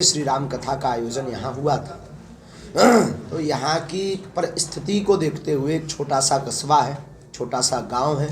श्री राम कथा का आयोजन यहाँ हुआ था। तो यहाँ की परिस्थिति को देखते हुए एक छोटा सा कस्बा है, छोटा सा गांव है,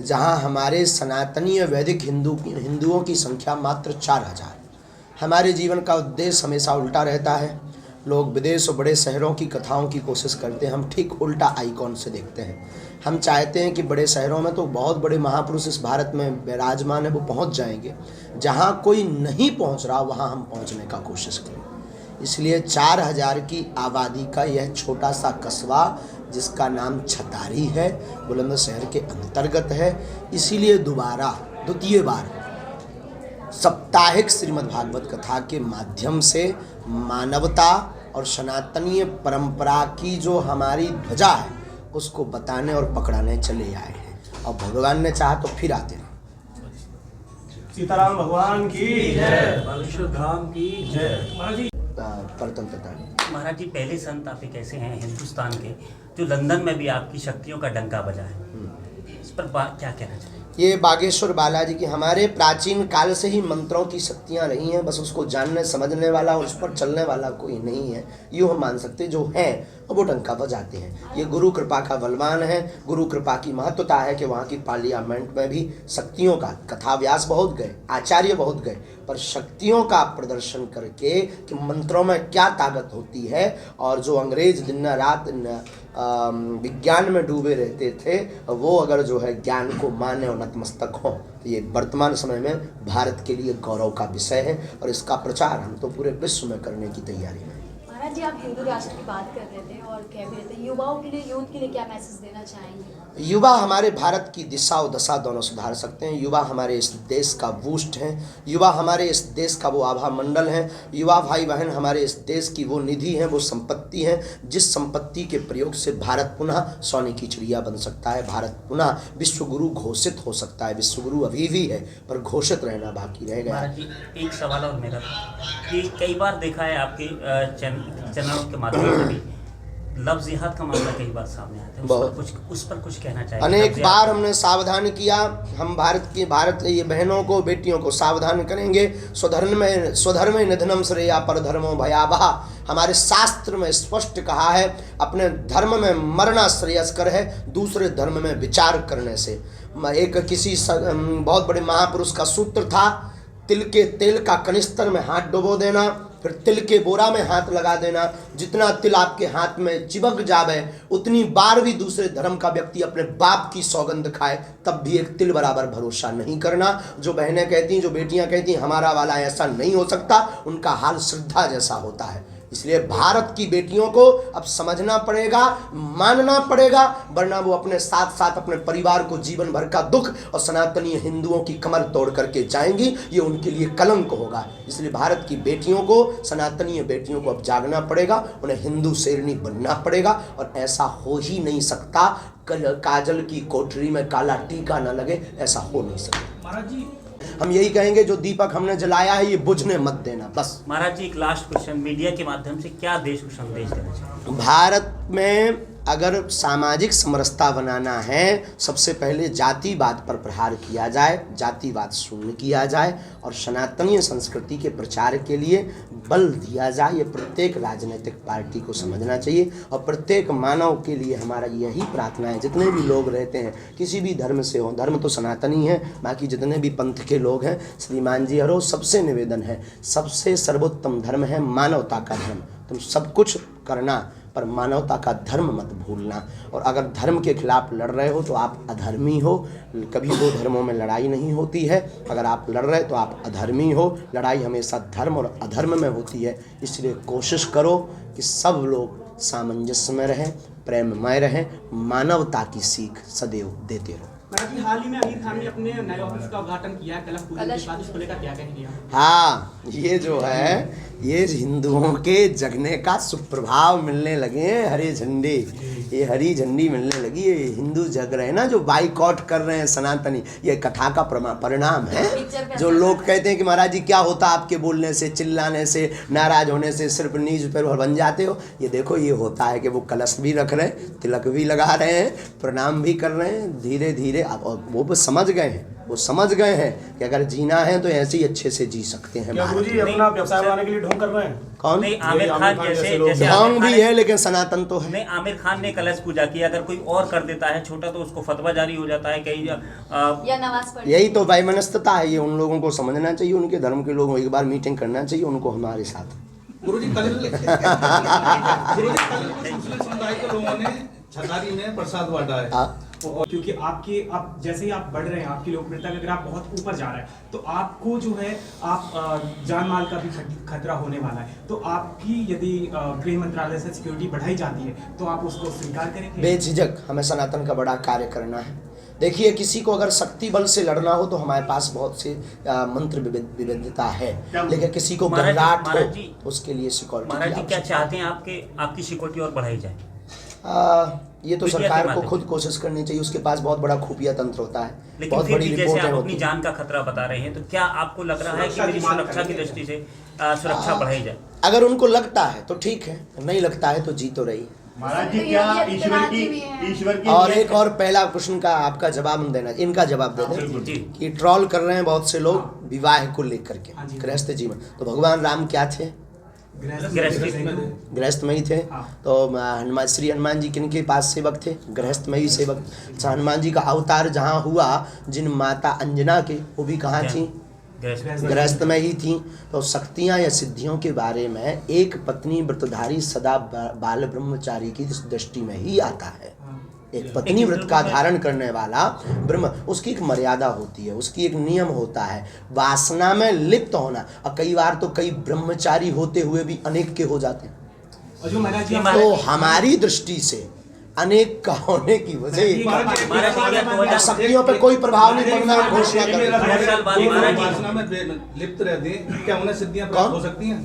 जहाँ हमारे सनातनीय वैदिक हिंदुओं की संख्या मात्र 4000। हमारे जीवन का उद्देश्य हमेशा उल्टा रहता है। लोग विदेश और बड़े शहरों की कथाओं की कोशिश करते हैं, हम ठीक उल्टा आइकॉन से देखते हैं। हम चाहते हैं कि बड़े शहरों में तो बहुत बड़े महापुरुष इस भारत में विराजमान है, वो पहुंच जाएंगे। जहां कोई नहीं पहुंच रहा वहां हम पहुंचने का कोशिश करें। इसलिए 4000 की आबादी का यह छोटा सा कस्बा, जिसका नाम छतारी है, बुलंदशहर के अंतर्गत है। इसीलिए द्वितीय बार साप्ताहिक श्रीमद् भागवत कथा के माध्यम से मानवता और सनातनीय परंपरा की जो हमारी ध्वजा है उसको बताने और पकड़ाने चले आए हैं। और भगवान ने चाहा तो फिर आते रहे। सीताराम भगवान की जय, परशुराम धाम की जय। महाराज जी महाराज जी, पहले संत आप एक ऐसे हैं हिंदुस्तान के जो लंदन में भी आपकी शक्तियों का डंका बजा है, इस पर क्या कहना चाहिए? ये बागेश्वर बालाजी की हमारे प्राचीन काल से ही मंत्रों की शक्तियाँ रही हैं, बस उसको जानने समझने वाला और उस पर चलने वाला कोई नहीं है। यूँ हम मान सकते जो हैं वो डंका बजाते हैं। ये गुरु कृपा का बलवान है। गुरु कृपा की महत्वता है कि वहाँ की पार्लियामेंट में भी शक्तियों का कथाव्यास बहुत गए, आचार्य बहुत गए, पर शक्तियों का प्रदर्शन करके कि मंत्रों में क्या ताकत होती है। और जो अंग्रेज दिन रात विज्ञान में डूबे रहते थे, वो अगर जो है ज्ञान को माने और नतमस्तक हों, तो ये वर्तमान समय में भारत के लिए गौरव का विषय है। और इसका प्रचार हम तो पूरे विश्व में करने की तैयारी में। महाराज जी, आप हिंदू राष्ट्र की बात कर रहे थे और कह भी रहे थे, युवाओं के लिए, यूथ के लिए क्या मैसेज देना चाहेंगे? युवा हमारे भारत की दिशा और दशा दोनों सुधार सकते हैं। युवा हमारे इस देश का बूस्ट है। युवा हमारे इस देश का वो आभा मंडल है। युवा भाई बहन हमारे इस देश की वो निधि है, वो संपत्ति है, जिस संपत्ति के प्रयोग से भारत पुनः सोने की चिड़िया बन सकता है। भारत पुनः विश्वगुरु घोषित हो सकता है। विश्वगुरु अभी भी है, पर घोषित रहना बाकी रह गया। महाराज जी, एक सवाल और मेरा कि कई बार देखा है आपके चैनलों के माध्यम से भी लव जिहाद का मामला कई बार सामने आता है, उस पर कुछ कहना चाहिए? अनेक बार हमने सावधान किया। हम भारत ये बहनों को, बेटियों को सावधान करेंगे। स्वधर्म निधनम श्रेया परधर्मो भयावह। हमारे शास्त्र में स्पष्ट कहा है, अपने धर्म में मरना श्रेयस्कर है दूसरे धर्म में विचार करने से। एक किसी बहुत बड़े महापुरुष का सूत्र था, तिल के तेल का कनिस्तर में हाथ डुबो देना, फिर तिल के बोरा में हाथ लगा देना। जितना तिल आपके हाथ में चिपक जावे, उतनी बार भी दूसरे धर्म का व्यक्ति अपने बाप की सौगंध खाए, तब भी एक तिल बराबर भरोसा नहीं करना। जो बहनें कहती, जो बेटियां कहती हमारा वाला ऐसा नहीं हो सकता, उनका हाल श्रद्धा जैसा होता है। इसलिए भारत की बेटियों को अब समझना पड़ेगा, मानना पड़ेगा, वरना वो अपने साथ साथ अपने परिवार को जीवन भर का दुख और सनातनीय हिंदुओं की कमर तोड़ करके जाएंगी। ये उनके लिए कलंक होगा। इसलिए भारत की बेटियों को, सनातनीय बेटियों को अब जागना पड़ेगा, उन्हें हिंदू शेरनी बनना पड़ेगा। और ऐसा हो ही नहीं सकता, काजल की कोठरी में काला टीका न लगे, ऐसा हो नहीं सकता। महाराज जी, हम यही कहेंगे, जो दीपक हमने जलाया है ये बुझने मत देना, बस। महाराज जी, एक लास्ट क्वेश्चन, मीडिया के माध्यम से क्या देश को संदेश देना चाहिए? भारत में अगर सामाजिक समरसता बनाना है, सबसे पहले जातिवाद पर प्रहार किया जाए, जातिवाद शून्य किया जाए और सनातनीय संस्कृति के प्रचार के लिए बल दिया जाए। ये प्रत्येक राजनीतिक पार्टी को समझना चाहिए और प्रत्येक मानव के लिए हमारा यही प्रार्थना है। जितने भी लोग रहते हैं, किसी भी धर्म से हो, धर्म तो सनातनी है, बाकी जितने भी पंथ के लोग हैं, श्रीमान जी हरो, सबसे निवेदन है, सबसे सर्वोत्तम धर्म है मानवता का धर्म। तुम सब कुछ करना, पर मानवता का धर्म मत भूलना। और अगर धर्म के खिलाफ लड़ रहे हो तो आप अधर्मी हो। कभी दो धर्मों में लड़ाई नहीं होती है। अगर आप लड़ रहे तो आप अधर्मी हो। लड़ाई हमेशा धर्म और अधर्म में होती है। इसलिए कोशिश करो कि सब लोग सामंजस्य में रहें, प्रेममय रहें, मानवता की सीख सदैव देते रहो। महाराज जी, हाल ही में आमिर खान ने अपने नए ऑफिस का उद्घाटन किया है, कलश पूजन के बाद, उसको लेकर क्या कहेंगे? हाँ, ये जो है, ये हिंदुओं के जगने का सुप्रभाव मिलने लगे हैं। हरे झंडे, ये हरी झंडी मिलने लगी। ये हिंदू जग रहे हैं ना, जो बाइकआउट कर रहे हैं सनातनी, ये कथा का परिणाम है। जो लोग कहते हैं कि महाराज जी क्या होता आपके बोलने से, चिल्लाने से, नाराज होने से, सिर्फ न्यूज पेपर बन जाते हो। ये देखो, ये होता है कि वो कलश भी रख रहे हैं, तिलक भी लगा रहे हैं, प्रणाम भी कर रहे हैं। धीरे धीरे अब वो समझ गए हैं। वो समझ गए हैं कि अगर जीना है तो ऐसे ही अच्छे से जी सकते हैं। क्या गुरुजी अपना व्यवसाय बनाने के लिए ढोंग कर रहे हैं? कौन? नहीं, आमिर खान जैसे जैसे ढोंग भी है लेकिन सनातन तो है। नहीं, आमिर खान ने कलश पूजा की, अगर कोई और कर देता है छोटा तो उसको फतवा जारी हो जाता है कहीं या नमाज पढ़ यही तो वैमनस्यता है, ये उन लोगों को समझना चाहिए, उनके धर्म के लोगों को एक बार मीटिंग करना चाहिए उनको हमारे साथ। गुरुजी कल मुस्लिम समुदाय के लोगों ने छकारी में प्रसाद बांटा है। हाँ। क्योंकि आपके अब जैसे ही आप बढ़ रहे हैं, आपकी लोकप्रियता का ग्राफ बहुत ऊपर जा रहा है, तो आपको जो है आप जान माल का भी खतरा होने वाला है। तो आपकी यदि गृह मंत्रालय से सिक्योरिटी बढ़ाई जाती है तो आप उसको स्वीकार करेंगे? बेझिझक हमें सनातन का बड़ा कार्य करना है। देखिए, किसी को अगर शक्ति बल से लड़ना हो तो हमारे पास बहुत से मंत्र विविधता है, लेकिन किसी को घबराहट हो उसके लिए सिक्योरिटी। महाराज जी क्या चाहते हैं आपकी सिक्योरिटी और बढ़ाई जाए? ये तो सरकार को खुद कोशिश करनी चाहिए, उसके पास बहुत बड़ा खुफिया तंत्र होता है, लेकिन बहुत फिर बड़ी भी जैसे रिपोर्टें आप होती अपनी हैं। जान का खतरा बता रहे हैं, तो क्या आपको लग रहा है कि मेरी सुरक्षा की दृष्टि से सुरक्षा बढ़ाई जाए? अगर उनको लगता है तो ठीक है, नहीं लगता है तो जी तो रही। महाराज जी क्या ईश्वर की और एक और पहला प्रश्न का आपका जवाब देना, इनका जवाब दे दें जी। कि ट्रोल कर रहे हैं बहुत से लोग विवाह को लेकर के, गृहस्थ जीवन। तो भगवान राम क्या थे? गृहस्थ में ही थे। तो हनुमान, श्री हनुमान जी किनके पास सेवक थे? गृहस्थ में ही सेवक। अच्छा, हनुमान जी का अवतार जहाँ हुआ, जिन माता अंजना के, वो भी कहाँ थी? गृहस्थ में ही थी। तो शक्तियाँ या सिद्धियों के बारे में एक पत्नी व्रतधारी सदा बाल ब्रह्मचारी की दृष्टि में ही आता है। एक पत्नी व्रत का धारण करने वाला ब्रह्म, उसकी एक मर्यादा होती है, उसकी एक नियम होता है। वासना में लिप्त होना, और कई बार तो कई ब्रह्मचारी होते हुए भी अनेक के हो जाते हैं। और जो महाराज जी तो हमारी दृष्टि से अनेक का होने की वजह शक्तियों पे कोई प्रभाव नहीं पड़ना है, घोषणा करें। वासना में लिप्त रहते हैं, क्या उन्हें सिद्धियां प्राप्त हो सकती हैं?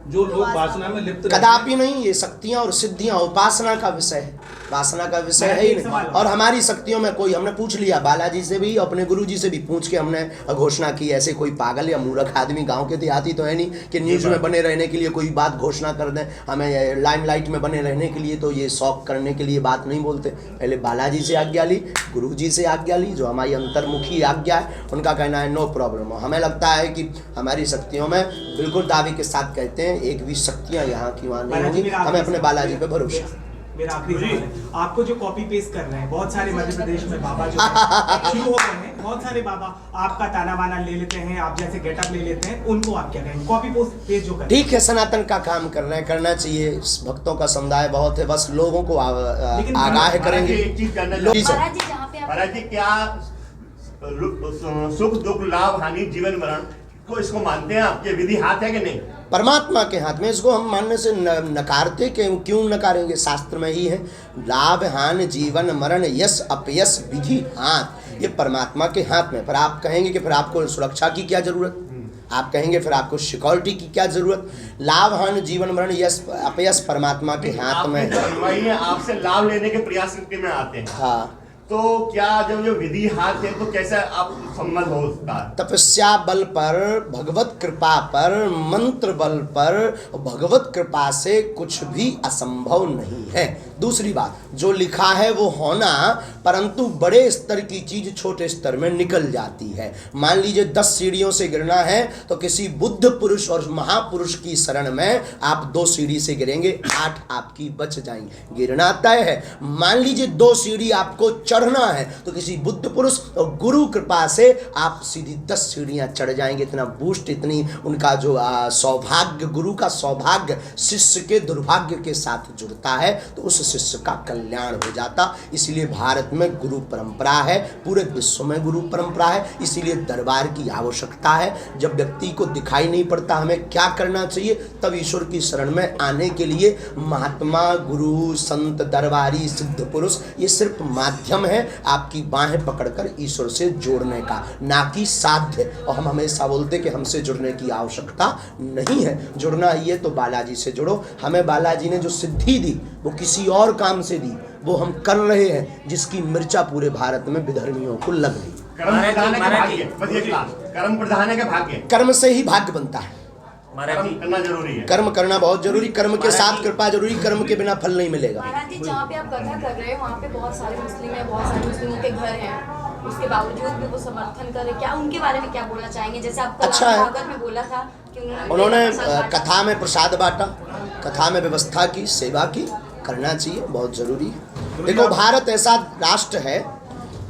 जो लोग वासना में लिप्त कदापि नहीं। ये शक्तियां और सिद्धियां उपासना का विषय है, वासना का विषय है ही नहीं। और हमारी शक्तियों में कोई, हमने पूछ लिया बालाजी से भी, अपने गुरुजी से भी पूछ के हमने घोषणा की। ऐसे कोई पागल या मूर्ख आदमी, गांव के देहाती तो है नहीं कि न्यूज में बने रहने के लिए कोई बात घोषणा कर दें, हमें लाइमलाइट में बने रहने के लिए तो ये शौक करने के लिए बात नहीं बोलते। पहले बालाजी से आज्ञा ली, गुरुजी से आज्ञा ली, जो हमारी अंतर्मुखी आज्ञा है, उनका कहना है नो प्रॉब्लम। हमें लगता है कि हमारी शक्तियों में बिल्कुल दावे के साथ कहते हैं एक भी शक्तियां यहाँ की वहाँ नहीं होंगी, हमें अपने बालाजी पे भरोसा। मेरा आखिरी सवाल है, आपको जो कॉपी पेस्ट कर रहे हैं बहुत सारे मध्य प्रदेश में बाबा जो शुरू हो गए हैं, बहुत सारे बाबा आपका ताना बाना ले लेते हैं, आप जैसे गेटअप ले लेते हैं, उनको आप क्या कहेंगे? कॉपी पेस्ट जो कर ठीक है, सनातन का काम कर रहे हैं, करना चाहिए। भक्तों का समुदाय बहुत है, बस लोगों को आगाह करेंगे। एक चीज करना महाराज जी जहाँ पे आप महाराज जी क्या सुख दुख लाभ हानि जीवन मरण को इसको मानते हैं? आपके विधि हाथ है कि नहीं? परमात्मा के हाथ में। इसको हम मानने से नकारते क्यों नकारेंगे? शास्त्र में ही है, लाभ हानि जीवन मरण यश अपयश विधि हाथ, ये परमात्मा के हाथ में। पर आप कहेंगे कि फिर आपको सुरक्षा की क्या जरूरत, आप कहेंगे फिर आपको सिक्योरिटी की क्या जरूरत? लाभ हानि जीवन मरण यश अपयश परमात्मा के हाथ में है। आपसे लाभ लेने के प्रयास में आते हैं। हाँ, तो क्या जब जो विधि हाथ है तो कैसे आप सम्मत हो उसका? तपस्या बल पर, भगवत कृपा पर, मंत्र बल पर, भगवत कृपा से कुछ भी असंभव नहीं है। दूसरी बात, जो लिखा है वो होना, परंतु बड़े स्तर की चीज छोटे स्तर में निकल जाती है। मान लीजिए 10 सीढ़ियों से गिरना है तो किसी बुद्ध पुरुष और महापुरुष की शरण में आप 2 सीढ़ी से गिरेंगे, 8 आपकी बच जाएंगी, गिरना तय है। मान लीजिए 2 सीढ़ी आपको चढ़ना है तो किसी बुद्ध पुरुष और गुरु कृपा से आप सीधी 10 सीढ़ियां चढ़ जाएंगे। इतना बूस्ट, इतनी उनका जो सौभाग्य, गुरु का सौभाग्य शिष्य के दुर्भाग्य के साथ जुड़ता है तो उस शिष्य का कल्याण हो जाता। इसलिए भारत में गुरु परंपरा है, पूरे विश्व में गुरु परंपरा है, इसीलिए दरबार की आवश्यकता है। जब व्यक्ति को दिखाई नहीं पड़ता हमें क्या करना चाहिए, तब ईश्वर की शरण में आने के लिए महात्मा, गुरु, संत, दरबारी, सिद्ध पुरुष ये सिर्फ माध्यम है आपकी बाहें पकड़कर ईश्वर से जोड़ने का, ना कि साध्य। और हम हमेशा बोलते कि हमसे जुड़ने की आवश्यकता नहीं है, जुड़ना ही है तो बालाजी से जुड़ो। हमें बालाजी ने जो सिद्धि दी वो किसी और काम से दी, वो हम कर रहे हैं, जिसकी मिर्चा पूरे भारत में विधर्मियों को लग रही। कर्म प्रधान है कि भाग्य? बस ये क्लास, कर्म प्रधान है कि भाग्य? कर्म से ही भाग्य बनता है, कर्म करना जरूरी है। कर्म करना बहुत जरूरी, कर्म के साथ कृपा जरूरी, कर्म के बिना फल नहीं मिलेगा। महाराज जी जहाँ पे आप कथा कर रहे हो वहाँ पे बहुत सारे मुस्लिम हैं, बहुत सारे मुस्लिमों के घर हैं, उसके बावजूद भी वो समर्थन कर रहे, क्या उनके बारे में क्या बोलना चाहेंगे? जैसे आप अच्छा है। भागवत में बोला था कि उन्होंने प्रसाद बांटा। कथा में प्रसाद बांटा, कथा में व्यवस्था की, सेवा की, करना चाहिए, बहुत जरूरी है। देखो भारत ऐसा राष्ट्र है,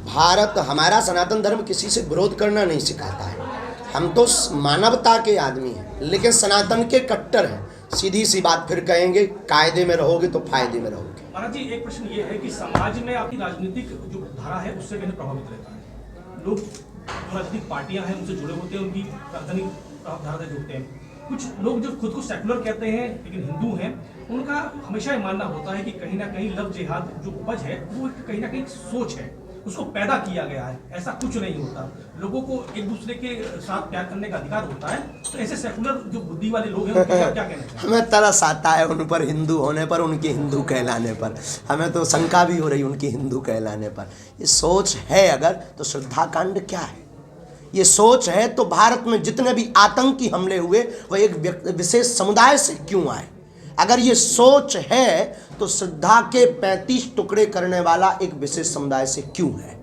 भारत हमारा सनातन धर्म किसी से विरोध करना नहीं सिखाता है। हम तो मानवता के आदमी हैं, लेकिन सनातन के कट्टर हैं। सीधी सी बात फिर कहेंगे, कायदे में रहोगे तो फायदे में रहोगे। महाराज जी, एक प्रश्न ये है कि समाज में आपकी राजनीतिक जो धारा है उससे कहीं प्रभावित रहता है। लोग जो राजनीतिक पार्टियां हैं उनसे जुड़े होते हैं, उनकी राजनीतिक धारा से जुड़ते हैं। कुछ लोग जो खुद को सेकुलर कहते हैं लेकिन हिंदू हैं, उनका हमेशा ये मानना होता है कि कहीं ना कहीं लव जिहाद जो उपज है वो कहीं ना कहीं सोच है, उसको पैदा किया गया है। ऐसा कुछ नहीं होता, लोगों को एक दूसरे के साथ प्यार करने का अधिकार होता है। तो ऐसे सेकुलर जो बुद्धि वाले लोग हैं उनके क्या कहना चाहिए? हमें तरस आता है उन पर, हिंदू होने पर, उनके हिंदू कहलाने पर। हमें तो शंका भी हो रही उनकी हिंदू कहलाने पर। ये सोच है अगर, तो श्रद्धा कांड क्या है? ये सोच है तो भारत में जितने भी आतंकी हमले हुए वो एक विशेष समुदाय से क्यों आए? अगर ये सोच है तो श्रद्धा के 35 टुकड़े करने वाला एक विशेष समुदाय से क्यों है?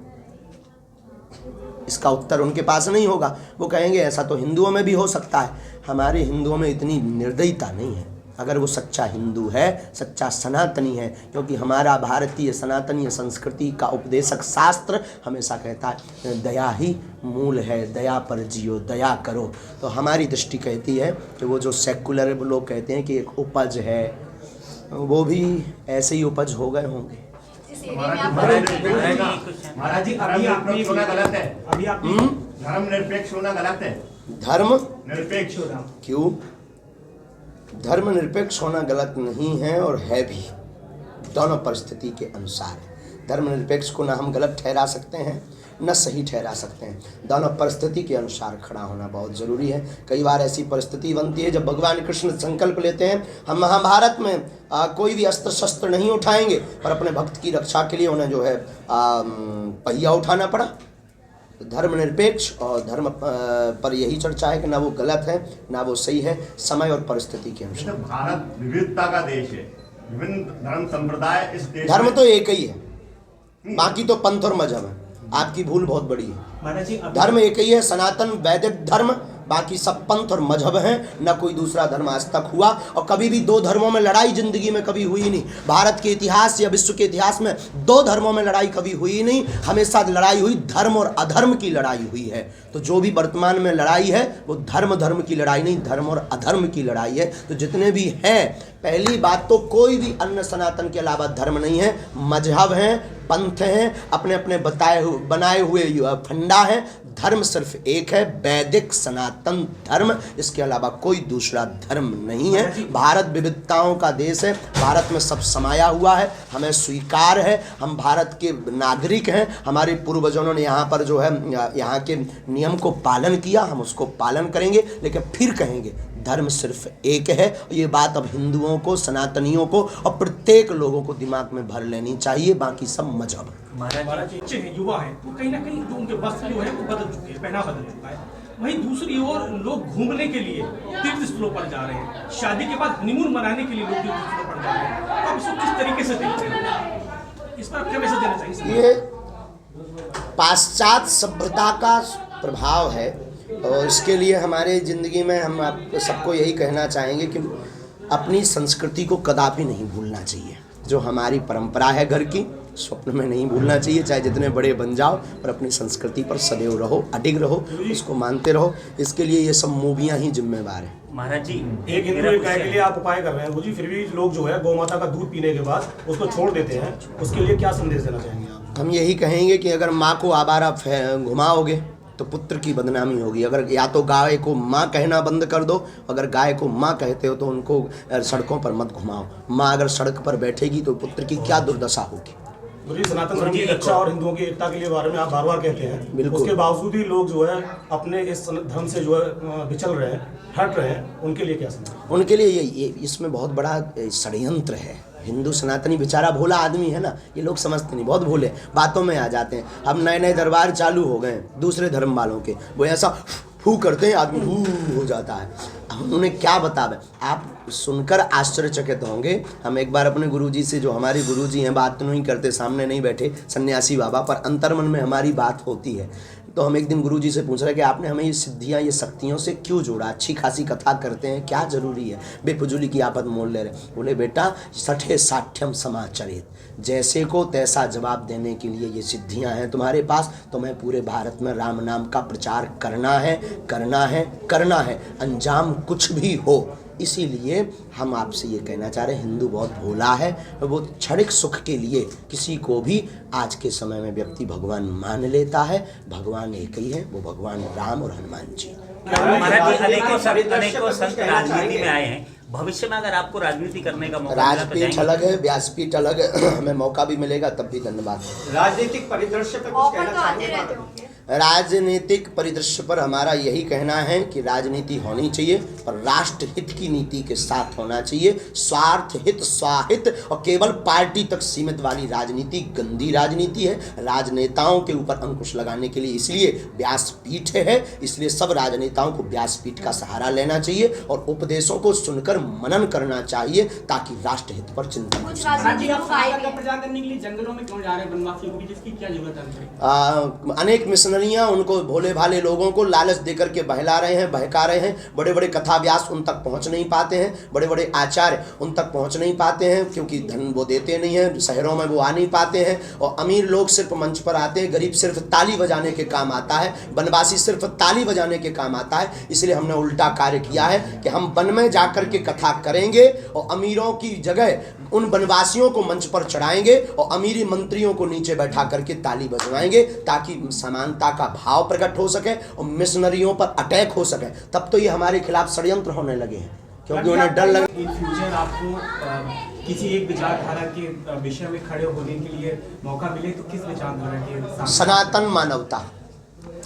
इसका उत्तर उनके पास नहीं होगा। वो कहेंगे ऐसा तो हिंदुओं में भी हो सकता है। हमारे हिंदुओं में इतनी निर्दयता नहीं है। अगर वो सच्चा हिंदू है, सच्चा सनातनी है, क्योंकि हमारा भारतीय सनातनीय संस्कृति का उपदेशक शास्त्र हमेशा कहता है दया ही मूल है, दया पर जियो, दया करो। तो हमारी दृष्टि कहती है कि वो जो सेकुलर लोग कहते हैं कि एक उपज है, वो भी ऐसे ही उपज हो गए होंगे। इस एरिया में आप महाराज जी, अभी आपने होना गलत है। अभी आपने धर्मनिरपेक्ष होना गलत है। धर्म निरपेक्ष होना क्यों? धर्मनिरपेक्ष होना गलत नहीं है और है भी, दोनों परिस्थिति के अनुसार है। धर्मनिरपेक्ष को ना हम गलत ठहरा सकते हैं न सही ठहरा सकते हैं, दोनों परिस्थिति के अनुसार खड़ा होना बहुत ज़रूरी है। कई बार ऐसी परिस्थिति बनती है जब भगवान कृष्ण संकल्प लेते हैं हम महाभारत में कोई भी अस्त्र शस्त्र नहीं उठाएंगे, पर अपने भक्त की रक्षा के लिए उन्हें जो है पहिया उठाना पड़ा। धर्मनिरपेक्ष और धर्म पर यही चर्चा है कि ना वो गलत है ना वो सही है, समय और परिस्थिति के अनुसार। भारत विविधता का देश है, विभिन्न धर्म संप्रदाय इस देश धर्म में- तो एक ही है, बाकी तो पंथ और मजहब है। आपकी भूल बहुत बड़ी है। महाराज जी, धर्म एक ही है, सनातन वैदिक धर्म, बाकी सब पंथ और मजहब हैं। न कोई दूसरा धर्म आज तक हुआ, और कभी भी दो धर्मों में लड़ाई जिंदगी में कभी हुई नहीं। भारत के इतिहास या विश्व के इतिहास में दो धर्मों में लड़ाई कभी हुई नहीं। हमेशा लड़ाई हुई धर्म और अधर्म की लड़ाई हुई है। तो जो भी वर्तमान में लड़ाई है वो धर्म की लड़ाई नहीं, धर्म और अधर्म की लड़ाई है। तो जितने भी हैं, पहली बात तो कोई भी अन्य सनातन के अलावा धर्म नहीं है, मजहब हैं, पंथ हैं, अपने अपने बनाए हुए फंडा है। धर्म सिर्फ एक है, वैदिक सनातन धर्म, इसके अलावा कोई दूसरा धर्म नहीं है। भारत विविधताओं का देश है, भारत में सब समाया हुआ है, हमें स्वीकार है, हम भारत के नागरिक हैं। हमारे पूर्वजों ने यहाँ पर जो है यहाँ के नियम को पालन किया, हम उसको पालन करेंगे। लेकिन फिर कहेंगे धर्म सिर्फ एक है। ये बात अब हिंदुओं को, सनातनियों को और प्रत्येक लोगों को दिमाग में भर लेनी चाहिए, बाकी सब मजहब। महाराज जी, बच्चे हैं, युवा हैं, तो कहीं ना कहीं जो उनके वस्त्र जो है वो बदल चुके हैं, पहनावा बदल चुका है। वहीं दूसरी ओर लोग घूमने के लिए तीर्थ स्थलों पर जा रहे हैं, शादी के बाद हनीमून मनाने के लिए लोग तीर्थ स्थलों पर जा रहे हैं। तो आप इसको किस तरीके से देखते हैं? इस पर आप क्या मैसेज देना चाहिए? ये पाश्चात्य सभ्यता का प्रभाव है, और इसके लिए हमारे ज़िंदगी में हम आपको सबको यही कहना चाहेंगे कि अपनी संस्कृति को कदापि नहीं भूलना चाहिए। जो हमारी परंपरा है घर की, स्वप्न में नहीं भूलना चाहिए, चाहे जितने बड़े बन जाओ, पर अपनी संस्कृति पर सदैव रहो, अडिग रहो, उसको मानते रहो। इसके लिए ये सब मूवियाँ ही जिम्मेवार हैं। महाराज जी, एक हिंदू मेरा एक गाय के क्वेश्चन लिए आप उपाय कर रहे हैं गुरुजी, फिर भी लोग जो है गौ माता का दूध पीने के बाद उसको छोड़ देते हैं, उसके लिए क्या संदेश देना चाहेंगे आप? हम यही कहेंगे कि अगर माँ को आवारा घुमाओगे तो पुत्र की बदनामी होगी। अगर या तो गाय को माँ कहना बंद कर दो, अगर गाय को माँ कहते हो तो उनको सड़कों पर मत घुमाओ। माँ अगर सड़क पर बैठेगी तो पुत्र की क्या दुर्दशा होगी। गुरुजी, सनातन धर्म की रक्षा और हिंदुओं की एकता के लिए बारे में आप बार बार कहते हैं, बिल्कुल। उसके बावजूद ही लोग जो है अपने इस धर्म से जो है विचल रहे हैं, हट रहे हैं, उनके लिए क्या संदेश? उनके लिए ये इसमें बहुत बड़ा षड्यंत्र है। हिंदू सनातनी बेचारा भोला आदमी है ना, ये लोग समझते नहीं, बहुत भोले, बातों में आ जाते हैं। अब नए नए दरबार चालू हो गए दूसरे धर्म वालों के, वो ऐसा फू करते हैं, आदमी फू हो जाता है। अब उन्होंने क्या बतावे, आप सुनकर आश्चर्यचकित होंगे। हम एक बार अपने गुरुजी से, जो हमारे गुरुजी हैं, बात नहीं करते, सामने नहीं बैठे, सन्यासी बाबा, पर अंतर्मन में हमारी बात होती है। तो हम एक दिन गुरुजी से पूछ रहे कि आपने हमें ये सिद्धियां, ये शक्तियों से क्यों जोड़ा? अच्छी खासी कथा करते हैं, क्या जरूरी है? बेफजूली की आपत मोल ले रहे। बोले बेटा, सठे साठ्यम समाचरित, जैसे को तैसा जवाब देने के लिए ये सिद्धियां हैं तुम्हारे पास। तुम्हें पूरे भारत में राम नाम का प्रचार करना है, करना है, करना है, अंजाम कुछ भी हो। इसीलिए हम आपसे ये कहना चाह रहे हैं, हिंदू बहुत भोला है, वो क्षणिक सुख के लिए किसी को भी आज के समय में व्यक्ति भगवान मान लेता है। भगवान एक ही है, वो भगवान राम और हनुमान जी। महाराज जी, अनेकों संत राजनीति में आए हैं। भविष्य में अगर आपको राजनीति करने का मौका मिला तो राजपीठ जाएंगे? अलग है, व्यासपीठ अलग है, हमें मौका भी मिलेगा तब भी धन्यवाद। राजनीतिक परिदृश्य पर कुछ ऑफर कहना तो आते चाहेंगे? रहते होंगे। राजनीतिक परिदृश्य पर हमारा यही कहना है कि राजनीति होनी चाहिए, पर राष्ट्रहित की नीति के साथ होना चाहिए। स्वार्थ हित, स्वाहित और केवल पार्टी तक सीमित वाली राजनीति गंदी राजनीति है। राजनेताओं के ऊपर अंकुश लगाने के लिए इसलिए व्यासपीठ है, इसलिए सब राजनेताओं को व्यासपीठ का सहारा लेना चाहिए और उपदेशों को सुनकर मनन करना चाहिए, ताकि राष्ट्रहित पर चिंतन हो। कुछ महाराज जी, राजनीतिक आप लोग आए फायदा भी का हैं। प्रचार करने के लिए जंगलों में क्यों जा रहे हैं वनवासियों को, जिसकी क्या जरूरत है? अनेक मिशनरियां उनको, भोले भाले लोगों को लालच देकर के बहला रहे हैं, बहका रहे हैं। बड़े बड़े कथा व्यास उन तक पहुंच नहीं पाते हैं, बड़े बड़े आचार्य उन तक पहुंच नहीं पाते हैं, क्योंकि धन वो देते नहीं हैं, शहरों में वो आ नहीं पाते हैं। और अमीर लोग सिर्फ मंच पर आते हैं, गरीब सिर्फ ताली बजाने के काम आता है, वनवासी सिर्फ ताली बजाने के काम आता है। इसलिए हमने उल्टा कार्य किया है कि हम वन में जाकर के कथा करेंगे और अमीरों की जगह उन वनवासियों को मंच पर चढ़ाएंगे और अमीरी मंत्रियों को नीचे बैठा करके ताली बजवाएंगे, ताकि समानता का भाव प्रकट हो सके और मिशनरियों पर अटैक हो सके। तब तो ये हमारे खिलाफ षड्यंत्र होने लगे हैं, क्योंकि उन्हें डर लगा। इन फ्यूचर आपको किसी एक विचारधारा के विषय में खड़े होने के लिए मौका मिले तो किस विचारधारा के सामने? सनातन मानवता।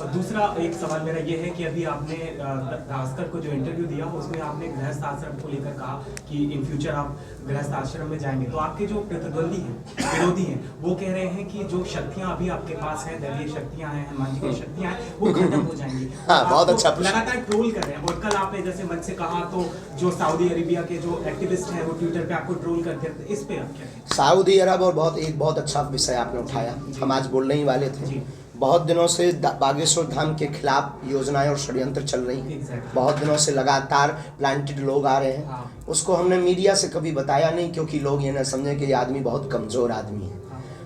और दूसरा एक सवाल मेरा ये है कि अभी आपने भास्कर को जो इंटरव्यू दिया उसमें आपने गृहस्थ आश्रम को लेकर कहा कि इन फ्यूचर आप गृहस्थ आश्रम में जाएंगे, तो आपके जो प्रतिद्वंदी हैं, विरोधी हैं, वो कह रहे हैं कि जो शक्तियां अभी आपके पास हैं, दैवीय शक्तियां हैं, हनुमान जी की शक्तियां हैं, वो खत्म हो जाएंगी। हाँ, बहुत अच्छा प्रश्न। लगातार ट्रोल कर रहे हैं और कल आपने जैसे मंच से कहा तो जो सऊदी अरेबिया के जो एक्टिविस्ट हैं वो ट्विटर पे आपको ट्रोल करते हैं, इस पे आप क्या कहें? सऊदी अरब और एक बहुत अच्छा विषय आपने उठाया, हम आज बोलने ही वाले थे। बहुत दिनों से बागेश्वर धाम के खिलाफ योजनाएं और षड्यंत्र चल रही हैं। बहुत दिनों से लगातार प्लांटेड लोग आ रहे हैं। उसको हमने मीडिया से कभी बताया नहीं, क्योंकि लोग ये ना समझे कि ये आदमी बहुत कमज़ोर आदमी है,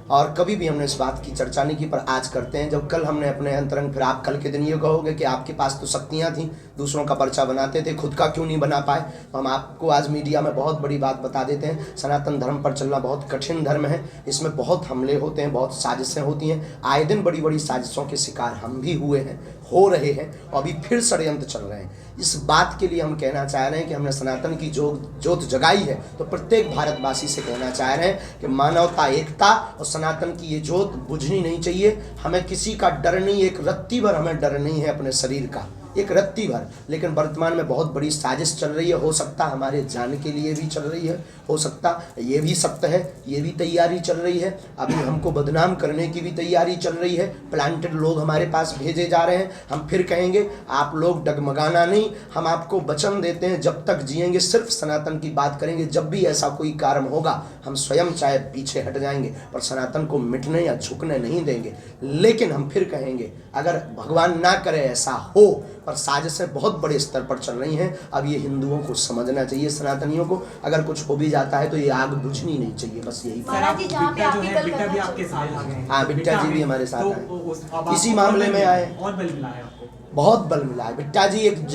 और कभी भी हमने इस बात की चर्चा नहीं की। पर आज करते हैं। जब कल हमने अपने अंतरंग, फिर आप कल के दिन ये कहोगे कि आपके पास तो शक्तियाँ थी, दूसरों का पर्चा बनाते थे, खुद का क्यों नहीं बना पाए। तो हम आपको आज मीडिया में बहुत बड़ी बात बता देते हैं। सनातन धर्म पर चलना बहुत कठिन धर्म है, इसमें बहुत हमले होते हैं, बहुत साजिशें होती हैं। आए दिन बड़ी बड़ी साजिशों के शिकार हम भी हुए हैं, हो रहे हैं, और अभी फिर षड्यंत्र चल रहे हैं। इस बात के लिए हम कहना चाह रहे हैं कि हमने सनातन की जोत जगाई है, तो प्रत्येक भारतवासी से कहना चाह रहे हैं कि मानवता, एकता और सनातन की ये जोत बुझनी नहीं चाहिए। हमें किसी का डर नहीं, एक रत्ती भर हमें डर नहीं है अपने शरीर का, एक रत्ती भर। लेकिन वर्तमान में बहुत बड़ी साजिश चल रही है, हो सकता हमारे जान के लिए भी चल रही है, हो सकता ये भी सत्य है, ये भी तैयारी चल रही है। अभी हमको बदनाम करने की भी तैयारी चल रही है, प्लांटेड लोग हमारे पास भेजे जा रहे हैं। हम फिर कहेंगे आप लोग डगमगाना नहीं, हम आपको वचन देते हैं जब तक जिएंगे सिर्फ सनातन की बात करेंगे। जब भी ऐसा कोई कारण होगा हम स्वयं चाहे पीछे हट जाएंगे, पर सनातन को मिटने या झुकने नहीं देंगे। लेकिन हम फिर कहेंगे अगर भगवान ना करे ऐसा हो, पर साजिशें बहुत बड़े स्तर पर चल रही हैं। अब ये हिंदुओं को समझना चाहिए, सनातनियों को, अगर कुछ हो भी जाता है तो ये आग बुझनी नहीं चाहिए, बस यही। महाराज जी, जहाँ पे बिट्टा जो आपकी है, कल बिट्टा भी करना आपके साथ आ गए हैं। हाँ, बिट्टा जी भी हमारे साथ तो आए, इसी मामले में आए। और बल मिला है आपको? बहुत बल मिला है। बिट्टा जी एक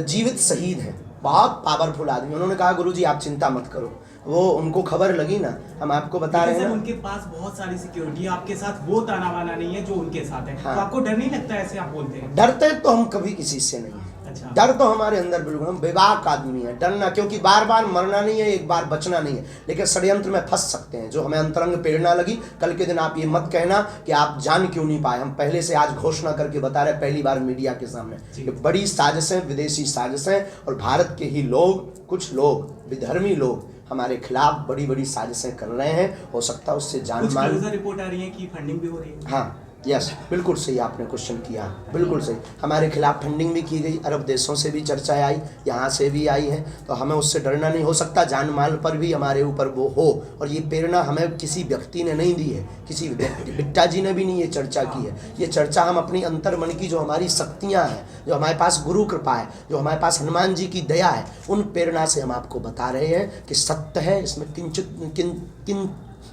जीवित शहीद है, बहुत पावरफुल आदमी। उन्होंने कहा गुरुजी आप चिंता मत करो, वो उनको खबर लगी ना, हम आपको बता रहे हैं ना। उनके पास बहुत सारी सिक्योरिटी है, आपके साथ वो ताना बाना नहीं है जो उनके साथ है। हाँ। तो आपको डर नहीं लगता ऐसे आप बोलते हैं? डरते तो हम कभी किसी से नहीं है। अच्छा। डर तो हमारे अंदर बिल्कुल, हम बेबाक आदमी है। डरना, क्योंकि बार बार मरना नहीं है, एक बार बचना नहीं है, लेकिन षड्यंत्र में फंस सकते हैं। जो हमें अंतरंग प्रेरणा लगी, कल के दिन आप ये मत कहना कि आप जान क्यों नहीं पाए। हम पहले से आज घोषणा करके बता रहे, पहली बार मीडिया के सामने, कि बड़ी साजिशें, विदेशी साजिशें और भारत के ही लोग, कुछ लोग, विधर्मी लोग हमारे खिलाफ बड़ी बड़ी साजिशें कर रहे हैं। हो सकता है उससे जान माल। रिपोर्ट आ रही है कि फंडिंग भी हो रही है। हाँ, यस, बिल्कुल सही आपने क्वेश्चन किया, बिल्कुल सही। हमारे खिलाफ फंडिंग भी की गई, अरब देशों से भी चर्चाएं आई, यहाँ से भी आई हैं, तो हमें उससे डरना नहीं। हो सकता जान माल पर भी हमारे ऊपर वो हो, और ये प्रेरणा हमें किसी व्यक्ति ने नहीं दी है, किसी बिट्टा जी ने भी नहीं ये चर्चा की है। ये चर्चा हम अपनी अंतर्मन की जो हमारी शक्तियाँ हैं, जो हमारे पास गुरु कृपा है, जो हमारे पास हनुमान जी की दया है, उन प्रेरणा से हम आपको बता रहे हैं कि सत्य है, इसमें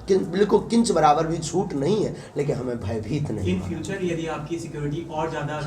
बिल्कुल किंच बराबर भी झूठ नहीं है, लेकिन हमें भयभीत नहीं। इन फ्यूचर यदि आपकी सिक्योरिटी और ज़्यादा